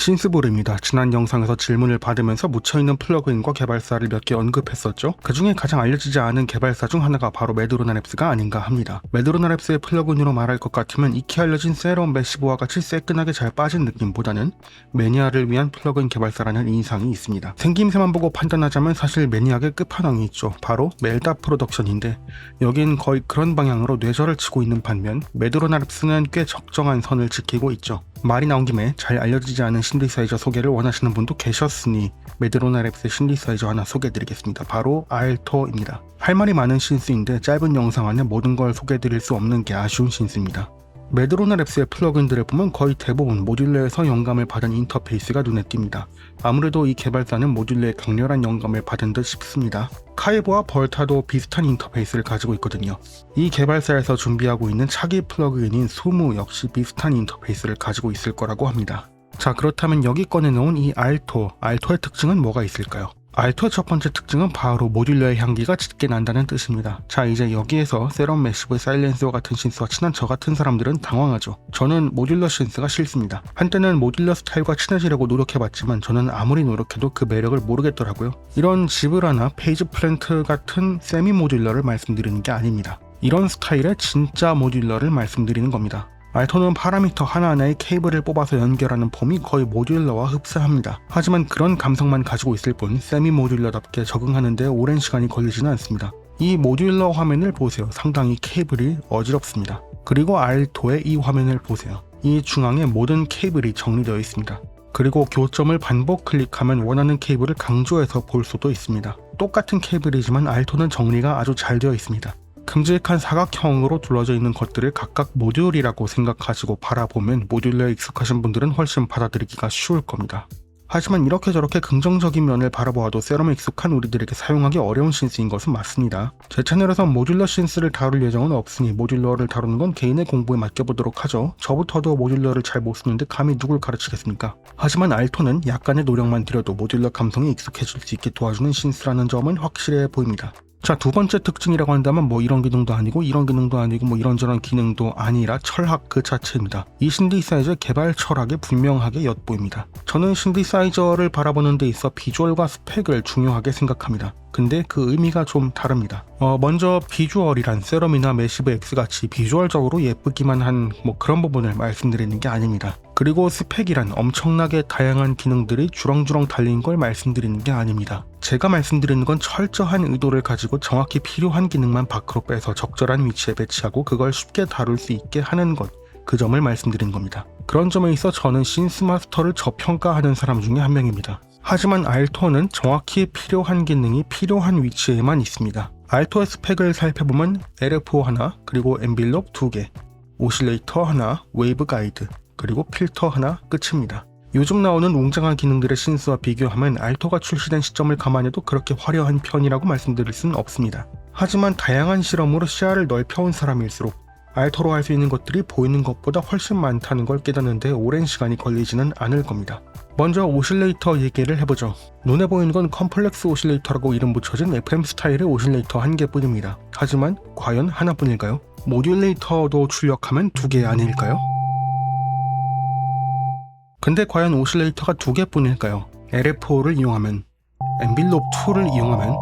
신스볼입니다. 지난 영상에서 질문을 받으면서 묻혀있는 플러그인과 개발사를 몇 개 언급했었죠. 그 중에 가장 알려지지 않은 개발사 중 하나가 바로 매드로나 랩스가 아닌가 합니다. 매드로나 랩스의 플러그인으로 말할 것 같으면 익히 알려진 세럼 매시브와 같이 새끈하게 잘 빠진 느낌보다는 매니아를 위한 플러그인 개발사라는 인상이 있습니다. 생김새만 보고 판단하자면 사실 매니악의 끝판왕이 있죠. 바로 멜다 프로덕션인데 여긴 거의 그런 방향으로 뇌절을 치고 있는 반면 매드로나 랩스는 꽤 적정한 선을 지키고 있죠. 말이 나온 김에 잘 알려지지 않은 신디사이저 소개를 원하시는 분도 계셨으니 매드로나 랩스의 신디사이저 하나 소개해드리겠습니다. 바로 알토입니다. 할 말이 많은 신스인데 짧은 영상 안에 모든 걸 소개해드릴 수 없는 게 아쉬운 신스입니다. 매드로나 랩스의 플러그인들을 보면 거의 대부분 모듈러에서 영감을 받은 인터페이스가 눈에 띕니다. 아무래도 이 개발사는 모듈러에 강렬한 영감을 받은 듯 싶습니다. 카이브와 벌타도 비슷한 인터페이스를 가지고 있거든요. 이 개발사에서 준비하고 있는 차기 플러그인인 수무 역시 비슷한 인터페이스를 가지고 있을 거라고 합니다. 자, 그렇다면 여기 꺼내놓은 이 알토의 특징은 뭐가 있을까요? 알토의 첫 번째 특징은 바로 모듈러의 향기가 짙게 난다는 뜻입니다. 자, 이제 여기에서 세럼 매시브, 사일렌스와 같은 신스와 친한 저 같은 사람들은 당황하죠. 저는 모듈러 신스가 싫습니다. 한때는 모듈러 스타일과 친해지려고 노력해봤지만 저는 아무리 노력해도 그 매력을 모르겠더라고요. 이런 지브라나 페이지 플랜트 같은 세미 모듈러를 말씀드리는 게 아닙니다. 이런 스타일의 진짜 모듈러를 말씀드리는 겁니다. 알토는 파라미터 하나하나에 케이블을 뽑아서 연결하는 폼이 거의 모듈러와 흡사합니다. 하지만 그런 감성만 가지고 있을 뿐 세미 모듈러답게 적응하는 데 오랜 시간이 걸리지는 않습니다. 이 모듈러 화면을 보세요. 상당히 케이블이 어지럽습니다. 그리고 알토의 이 화면을 보세요. 이 중앙에 모든 케이블이 정리되어 있습니다. 그리고 교점을 반복 클릭하면 원하는 케이블을 강조해서 볼 수도 있습니다. 똑같은 케이블이지만 알토는 정리가 아주 잘 되어 있습니다. 큼직한 사각형으로 둘러져 있는 것들을 각각 모듈이라고 생각하시고 바라보면 모듈러에 익숙하신 분들은 훨씬 받아들이기가 쉬울 겁니다. 하지만 이렇게 저렇게 긍정적인 면을 바라보아도 세럼에 익숙한 우리들에게 사용하기 어려운 신스인 것은 맞습니다. 제 채널에서 모듈러 신스를 다룰 예정은 없으니 모듈러를 다루는 건 개인의 공부에 맡겨보도록 하죠. 저부터도 모듈러를 잘 못 쓰는데 감히 누굴 가르치겠습니까? 하지만 알토는 약간의 노력만 들여도 모듈러 감성에 익숙해질 수 있게 도와주는 신스라는 점은 확실해 보입니다. 자, 두 번째 특징이라고 한다면 뭐 이런 기능도 아니고 이런 기능도 아니고 뭐 이런저런 기능도 아니라 철학 그 자체입니다. 이 신디사이저의 개발 철학에 분명하게 엿보입니다. 저는 신디사이저를 바라보는 데 있어 비주얼과 스펙을 중요하게 생각합니다. 근데 그 의미가 좀 다릅니다. 먼저 비주얼이란 세럼이나 매시브 X 같이 비주얼적으로 예쁘기만 한 뭐 그런 부분을 말씀드리는 게 아닙니다. 그리고 스펙이란 엄청나게 다양한 기능들이 주렁주렁 달린 걸 말씀드리는 게 아닙니다. 제가 말씀드리는 건 철저한 의도를 가지고 정확히 필요한 기능만 밖으로 빼서 적절한 위치에 배치하고 그걸 쉽게 다룰 수 있게 하는 것, 그 점을 말씀드리는 겁니다. 그런 점에 있어 저는 신스 마스터를 저평가하는 사람 중에 한 명입니다. 하지만 알토는 정확히 필요한 기능이 필요한 위치에만 있습니다. 알토의 스펙을 살펴보면 LFO 하나, 그리고 엔빌롭 2개, 오실레이터 하나, 웨이브 가이드, 그리고 필터 하나 끝입니다. 요즘 나오는 웅장한 기능들의 신스와 비교하면 알토가 출시된 시점을 감안해도 그렇게 화려한 편이라고 말씀드릴 수는 없습니다. 하지만 다양한 실험으로 시야를 넓혀온 사람일수록 알토로 할 수 있는 것들이 보이는 것보다 훨씬 많다는 걸 깨닫는데 오랜 시간이 걸리지는 않을 겁니다. 먼저 오실레이터 얘기를 해보죠. 눈에 보이는 건 컴플렉스 오실레이터라고 이름 붙여진 FM 스타일의 오실레이터 한 개뿐입니다. 하지만 과연 하나뿐일까요? 모듈레이터도 출력하면 두 개 아닐까요? 근데 과연 오실레이터가 두 개뿐일까요? LFO를 이용하면, 엔빌롭 2를 이용하면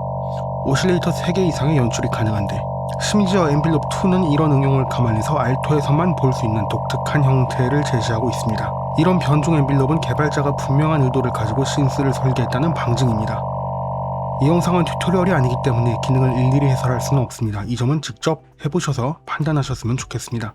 오실레이터 3개 이상의 연출이 가능한데 심지어 엔빌롭 2는 이런 응용을 감안해서 알토에서만 볼 수 있는 독특한 형태를 제시하고 있습니다. 이런 변종 엔빌롭은 개발자가 분명한 의도를 가지고 신스를 설계했다는 방증입니다. 이 영상은 튜토리얼이 아니기 때문에 기능을 일일이 해설할 수는 없습니다. 이 점은 직접 해보셔서 판단하셨으면 좋겠습니다.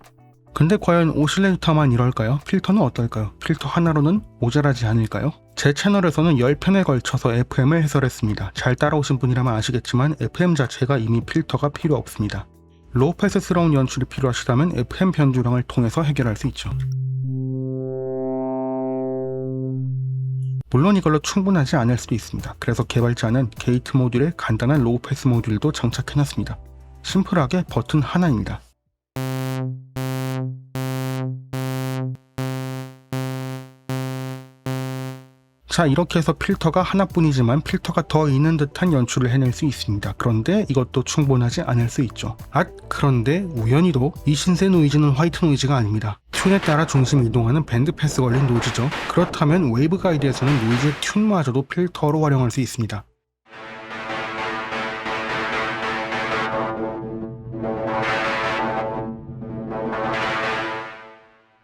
근데 과연 오실레이터만 이럴까요? 필터는 어떨까요? 필터 하나로는 모자라지 않을까요? 제 채널에서는 10편에 걸쳐서 FM을 해설했습니다. 잘 따라오신 분이라면 아시겠지만 FM 자체가 이미 필터가 필요 없습니다. 로우 패스스러운 연출이 필요하시다면 FM 변조량을 통해서 해결할 수 있죠. 물론 이걸로 충분하지 않을 수도 있습니다. 그래서 개발자는 게이트 모듈에 간단한 로우 패스 모듈도 장착해놨습니다. 심플하게 버튼 하나입니다. 자, 이렇게 해서 필터가 하나뿐이지만 필터가 더 있는 듯한 연출을 해낼 수 있습니다. 그런데 이것도 충분하지 않을 수 있죠. 그런데 우연히도 이 신세 노이즈는 화이트 노이즈가 아닙니다. 튠에 따라 중심 이동하는 밴드패스 걸린 노이즈죠. 그렇다면 웨이브가이드에서는 노이즈의 튠마저도 필터로 활용할 수 있습니다.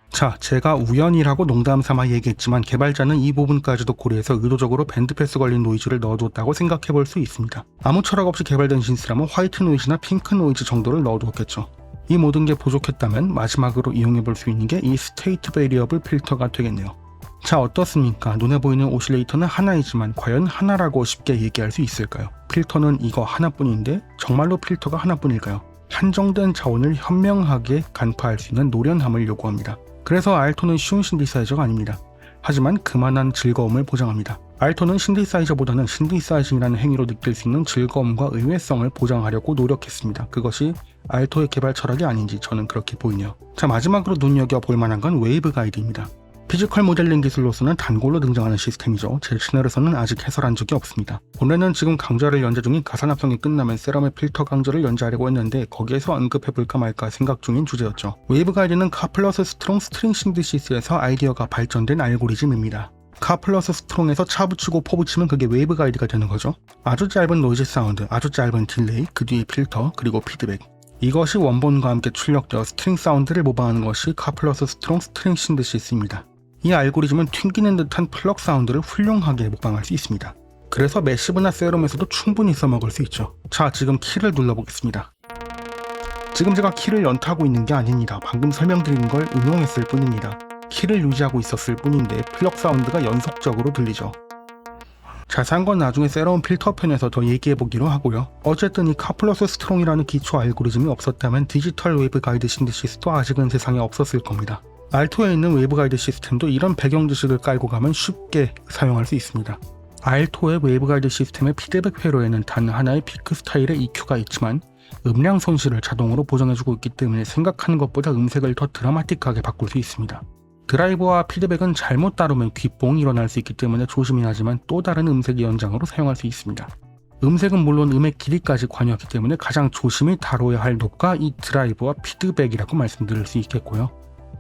자, 제가 우연이라고 농담삼아 얘기했지만 개발자는 이 부분까지도 고려해서 의도적으로 밴드패스 걸린 노이즈를 넣어두었다고 생각해볼 수 있습니다. 아무 철학 없이 개발된 신스라면 화이트 노이즈나 핑크 노이즈 정도를 넣어두었겠죠. 이 모든 게 부족했다면 마지막으로 이용해볼 수 있는 게 이 스테이트 베리어블 필터가 되겠네요. 자, 어떻습니까? 눈에 보이는 오실레이터는 하나이지만 과연 하나라고 쉽게 얘기할 수 있을까요? 필터는 이거 하나뿐인데 정말로 필터가 하나뿐일까요? 한정된 자원을 현명하게 간파할 수 있는 노련함을 요구합니다. 그래서 알토는 쉬운 신디사이저가 아닙니다. 하지만 그만한 즐거움을 보장합니다. 알토는 신디사이저보다는 신디사이징이라는 행위로 느낄 수 있는 즐거움과 의외성을 보장하려고 노력했습니다. 그것이 알토의 개발 철학이 아닌지 저는 그렇게 보이네요. 자, 마지막으로 눈여겨볼 만한 건 웨이브 가이드입니다. 피지컬 모델링 기술로서는 단골로 등장하는 시스템이죠. 제 채널에서는 아직 해설한 적이 없습니다. 본래는 지금 강좌를 연재 중인 가산합성이 끝나면 세럼의 필터 강좌를 연재하려고 했는데 거기에서 언급해볼까 말까 생각 중인 주제였죠. 웨이브 가이드는 카플러스 스트롱 스트링 신디시스에서 아이디어가 발전된 알고리즘입니다. 카플러스 스트롱에서 차 붙이고 포 붙이면 그게 웨이브 가이드가 되는 거죠. 아주 짧은 노이즈 사운드, 아주 짧은 딜레이, 그 뒤에 필터, 그리고 피드백. 이것이 원본과 함께 출력되어 스트링 사운드를 모방하는 것이 카플러스 스트롱 스트링 신디시스입니다. 이 알고리즘은 튕기는 듯한 플럭 사운드를 훌륭하게 모방할 수 있습니다. 그래서 매시브나 세럼에서도 충분히 써먹을 수 있죠. 자, 지금 키를 눌러보겠습니다. 지금 제가 키를 연타하고 있는 게 아닙니다. 방금 설명드린 걸 응용했을 뿐입니다. 키를 유지하고 있었을 뿐인데 플럭 사운드가 연속적으로 들리죠. 자세한 건 나중에 세럼 필터 편에서 더 얘기해보기로 하고요. 어쨌든 이 카플러스 스트롱이라는 기초 알고리즘이 없었다면 디지털 웨이브 가이드 신디시스도 아직은 세상에 없었을 겁니다. 알토에 있는 웨이브 가이드 시스템도 이런 배경 지식을 깔고 가면 쉽게 사용할 수 있습니다. 알토의 웨이브 가이드 시스템의 피드백 회로에는 단 하나의 피크 스타일의 EQ가 있지만 음량 손실을 자동으로 보정해주고 있기 때문에 생각하는 것보다 음색을 더 드라마틱하게 바꿀 수 있습니다. 드라이버와 피드백은 잘못 다루면 귓봉이 일어날 수 있기 때문에 조심해야 하지만 또 다른 음색의 연장으로 사용할 수 있습니다. 음색은 물론 음의 길이까지 관여하기 때문에 가장 조심히 다뤄야 할 놉가 이 드라이버와 피드백이라고 말씀드릴 수 있겠고요.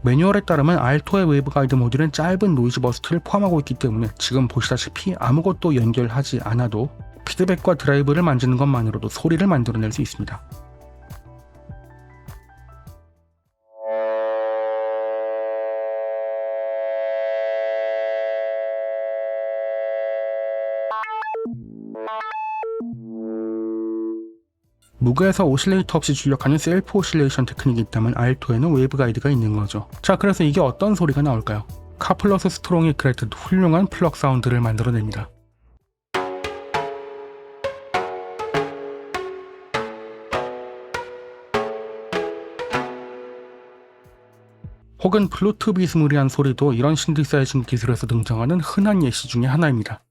매뉴얼에 따르면 알토의 웨이브 가이드 모듈은 짧은 노이즈 버스트를 포함하고 있기 때문에 지금 보시다시피 아무것도 연결하지 않아도 피드백과 드라이브를 만지는 것만으로도 소리를 만들어낼 수 있습니다. 무그에서 오실레이터 없이 출력하는 셀프 오실레이션 테크닉이 있다면 알토에는 웨이브 가이드가 있는 거죠. 자, 그래서 이게 어떤 소리가 나올까요? 카플러스 스트롱이 그랬듯 훌륭한 플럭 사운드를 만들어냅니다. 혹은 플루트 비스무리한 소리도 이런 신디사이징 기술에서 등장하는 흔한 예시 중에 하나입니다.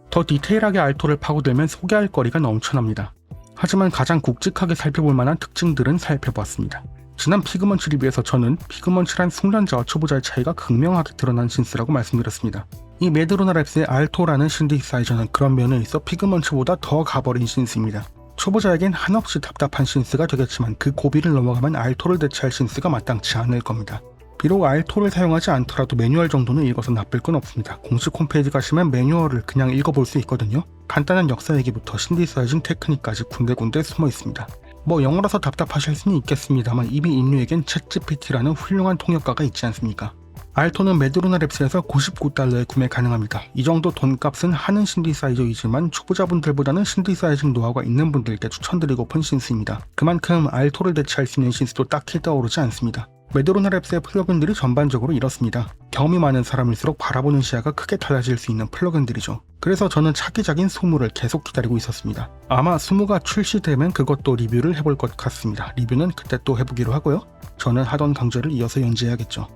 더 디테일하게 알토를 파고들면 소개할 거리가 넘쳐납니다. 하지만 가장 굵직하게 살펴볼 만한 특징들은 살펴봤습니다. 지난 피그먼치 리뷰에서 저는 피그먼치란 숙련자와 초보자의 차이가 극명하게 드러난 신스라고 말씀드렸습니다. 이 매드로나 랩스의 알토라는 신디사이저는 그런 면에 있어 피그먼치보다 더 가버린 신스입니다. 초보자에겐 한없이 답답한 신스가 되겠지만 그 고비를 넘어가면 알토를 대체할 신스가 마땅치 않을 겁니다. 비록 알토를 사용하지 않더라도 매뉴얼 정도는 읽어서 나쁠 건 없습니다. 공식 홈페이지 가시면 매뉴얼을 그냥 읽어볼 수 있거든요. 간단한 역사 얘기부터 신디사이징 테크닉까지 군데군데 숨어 있습니다. 뭐 영어라서 답답하실 수는 있겠습니다만 이미 인류에겐 챗GPT라는 훌륭한 통역가가 있지 않습니까? 알토는 매드로나 랩스에서 $99에 구매 가능합니다. 이 정도 돈값은 하는 신디사이저이지만 초보자분들보다는 신디사이징 노하우가 있는 분들께 추천드리고픈 신스입니다. 그만큼 알토를 대체할 수 있는 신스도 딱히 떠오르지 않습니다. 매드로나 랩스의 플러그인들이 전반적으로 이렇습니다. 경험이 많은 사람일수록 바라보는 시야가 크게 달라질 수 있는 플러그인들이죠. 그래서 저는 차기작인 수무를 계속 기다리고 있었습니다. 아마 수무가 출시되면 그것도 리뷰를 해볼 것 같습니다. 리뷰는 그때 또 해보기로 하고요. 저는 하던 강좌를 이어서 연재해야겠죠.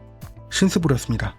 신스부렸습니다.